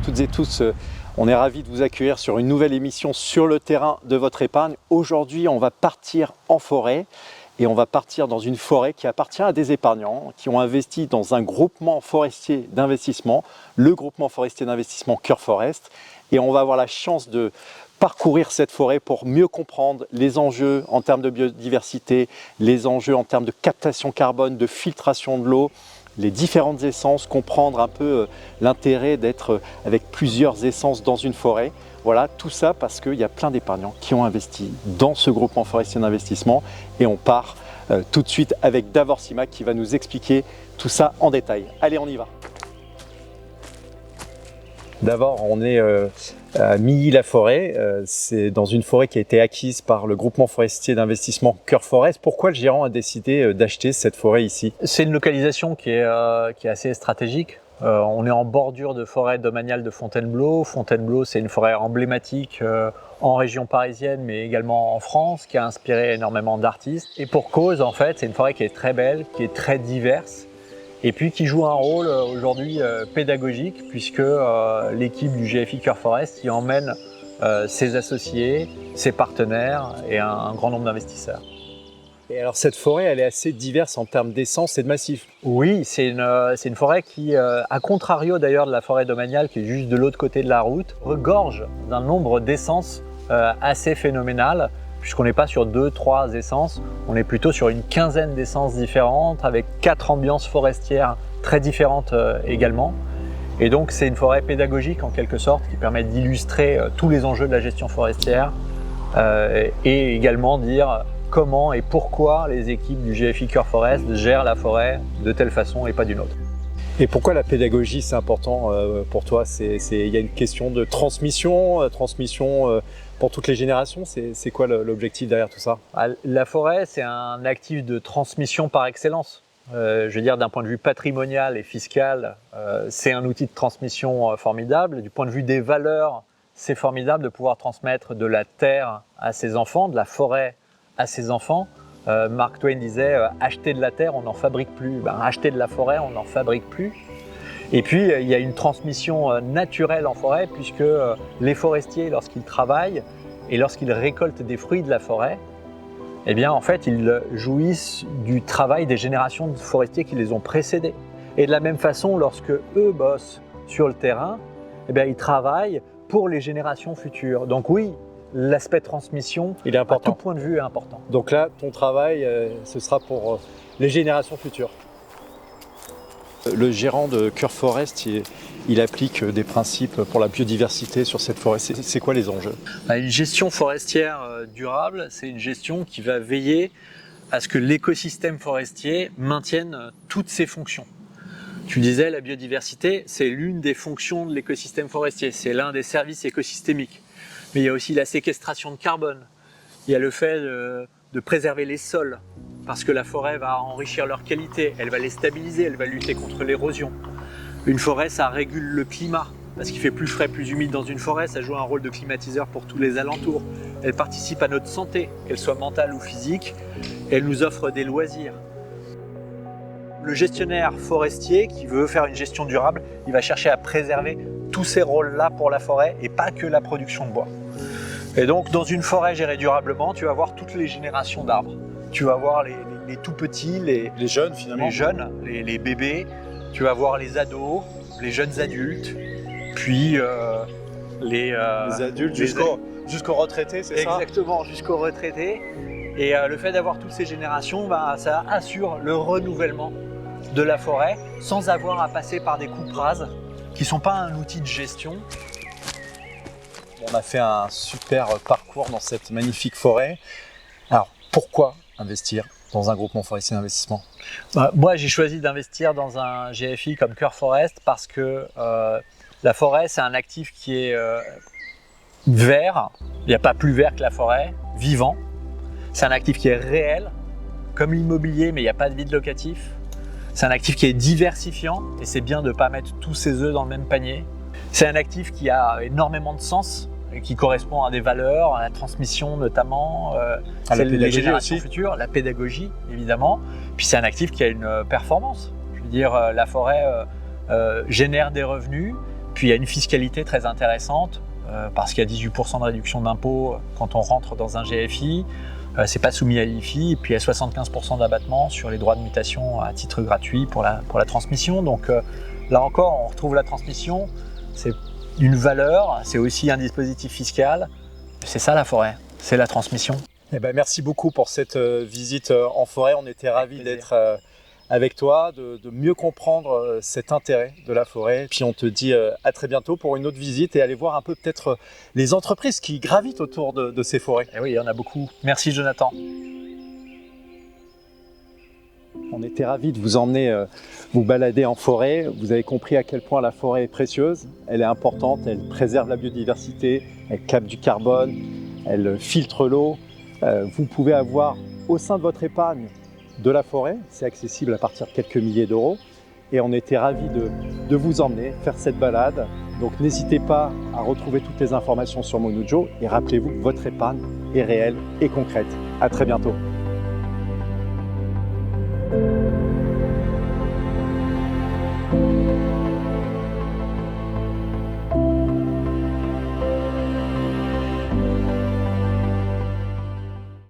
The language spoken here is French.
toutes et tous, on est ravis de vous accueillir sur une nouvelle émission sur le terrain de votre épargne. Aujourd'hui, on va partir en forêt et on va partir dans une forêt qui appartient à des épargnants qui ont investi dans un groupement forestier d'investissement, le groupement forestier d'investissement Cœur Forest. Et on va avoir la chance de parcourir cette forêt pour mieux comprendre les enjeux en termes de biodiversité, les enjeux en termes de captation carbone, de filtration de l'eau, les différentes essences, comprendre un peu l'intérêt d'être avec plusieurs essences dans une forêt. Voilà, tout ça parce qu'il y a plein d'épargnants qui ont investi dans ce groupement forestier d'investissement et on part tout de suite avec Davor Simak qui va nous expliquer tout ça en détail. Allez, on y va. Davor, on est à Milly-la-Forêt, c'est dans une forêt qui a été acquise par le groupement forestier d'investissement Cœur Forest. Pourquoi le gérant a décidé d'acheter cette forêt ici? C'est une localisation qui est assez stratégique. On est en bordure de forêt domaniale de Fontainebleau. Fontainebleau, c'est une forêt emblématique en région parisienne, mais également en France, qui a inspiré énormément d'artistes. Et pour cause, en fait, c'est une forêt qui est très belle, qui est très diverse, et puis qui joue un rôle aujourd'hui pédagogique, puisque l'équipe du GFI Cœur Forest y emmène ses associés, ses partenaires et un grand nombre d'investisseurs. Et alors cette forêt, elle est assez diverse en termes d'essence et de massif. Oui, c'est une forêt qui, à contrario d'ailleurs de la forêt domaniale qui est juste de l'autre côté de la route, regorge d'un nombre d'essences assez phénoménal, puisqu'on n'est pas sur 2-3 essences, on est plutôt sur une quinzaine d'essences différentes, avec 4 ambiances forestières très différentes également. Et donc c'est une forêt pédagogique en quelque sorte, qui permet d'illustrer tous les enjeux de la gestion forestière et également dire comment et pourquoi les équipes du GFI Cœur Forest gèrent la forêt de telle façon et pas d'une autre. Et pourquoi la pédagogie c'est important pour toi? Il y a une question de transmission pour toutes les générations. C'est quoi l'objectif derrière tout ça? La forêt, c'est un actif de transmission par excellence. Je veux dire, d'un point de vue patrimonial et fiscal, c'est un outil de transmission formidable. Du point de vue des valeurs, c'est formidable de pouvoir transmettre de la terre à ses enfants, de la forêt à ses enfants. Mark Twain disait acheter de la terre, on n'en fabrique plus. Acheter de la forêt, on n'en fabrique plus. Et puis il y a une transmission naturelle en forêt, puisque les forestiers, lorsqu'ils travaillent et lorsqu'ils récoltent des fruits de la forêt, eh bien en fait ils jouissent du travail des générations de forestiers qui les ont précédés. Et de la même façon, lorsque eux bossent sur le terrain, eh bien ils travaillent pour les générations futures. Donc oui, l'aspect transmission, il est important. À tout point de vue, est important. Donc là, ton travail, ce sera pour les générations futures. Le gérant de Cœur Forest, il applique des principes pour la biodiversité sur cette forêt. C'est quoi les enjeux? Une gestion forestière durable, c'est une gestion qui va veiller à ce que l'écosystème forestier maintienne toutes ses fonctions. Tu disais, la biodiversité, c'est l'une des fonctions de l'écosystème forestier. C'est l'un des services écosystémiques. Mais il y a aussi la séquestration de carbone. Il y a le fait de préserver les sols, parce que la forêt va enrichir leur qualité, elle va les stabiliser, elle va lutter contre l'érosion. Une forêt, ça régule le climat, parce qu'il fait plus frais, plus humide dans une forêt, ça joue un rôle de climatiseur pour tous les alentours. Elle participe à notre santé, qu'elle soit mentale ou physique, elle nous offre des loisirs. Le gestionnaire forestier qui veut faire une gestion durable, il va chercher à préserver tous ces rôles-là pour la forêt et pas que la production de bois. Et donc dans une forêt gérée durablement, tu vas voir toutes les générations d'arbres. Tu vas voir les tout petits, les jeunes finalement, les bébés, tu vas voir les ados, les jeunes adultes, puis les adultes jusqu'aux retraités, c'est ça? Exactement, jusqu'aux retraités. Et le fait d'avoir toutes ces générations, ça assure le renouvellement de la forêt sans avoir à passer par des coupes rases qui ne sont pas un outil de gestion. On a fait un super parcours dans cette magnifique forêt. Alors, pourquoi investir dans un groupement forestier d'investissement? Moi, j'ai choisi d'investir dans un GFI comme Cœur Forest parce que la forêt, c'est un actif qui est vert. Il n'y a pas plus vert que la forêt, vivant. C'est un actif qui est réel, comme l'immobilier, mais il n'y a pas de vide locatif. C'est un actif qui est diversifiant et c'est bien de ne pas mettre tous ses œufs dans le même panier. C'est un actif qui a énormément de sens et qui correspond à des valeurs, à la transmission notamment, à les générations futures, la pédagogie évidemment. Puis c'est un actif qui a une performance. Je veux dire, la forêt génère des revenus, Puis il y a une fiscalité très intéressante parce qu'il y a 18% de réduction d'impôt quand on rentre dans un GFI. C'est pas soumis à l'IFI, et puis il y a 75% d'abattement sur les droits de mutation à titre gratuit pour la transmission. Donc là encore, on retrouve la transmission, c'est une valeur, c'est aussi un dispositif fiscal. C'est ça la forêt, c'est la transmission. Eh ben, merci beaucoup pour cette visite en forêt. On était ravis d'être avec toi, de mieux comprendre cet intérêt de la forêt. Puis on te dit à très bientôt pour une autre visite et aller voir un peu peut-être les entreprises qui gravitent autour de ces forêts. Et oui, il y en a beaucoup. Merci Jonathan. On était ravis de vous emmener vous balader en forêt. Vous avez compris à quel point la forêt est précieuse. Elle est importante, elle préserve la biodiversité, elle capte du carbone, elle filtre l'eau. Vous pouvez avoir au sein de votre épargne de la forêt, c'est accessible à partir de quelques milliers d'euros et on était ravis de vous emmener faire cette balade. Donc n'hésitez pas à retrouver toutes les informations sur Monujo et rappelez-vous que votre épargne est réelle et concrète. À très bientôt.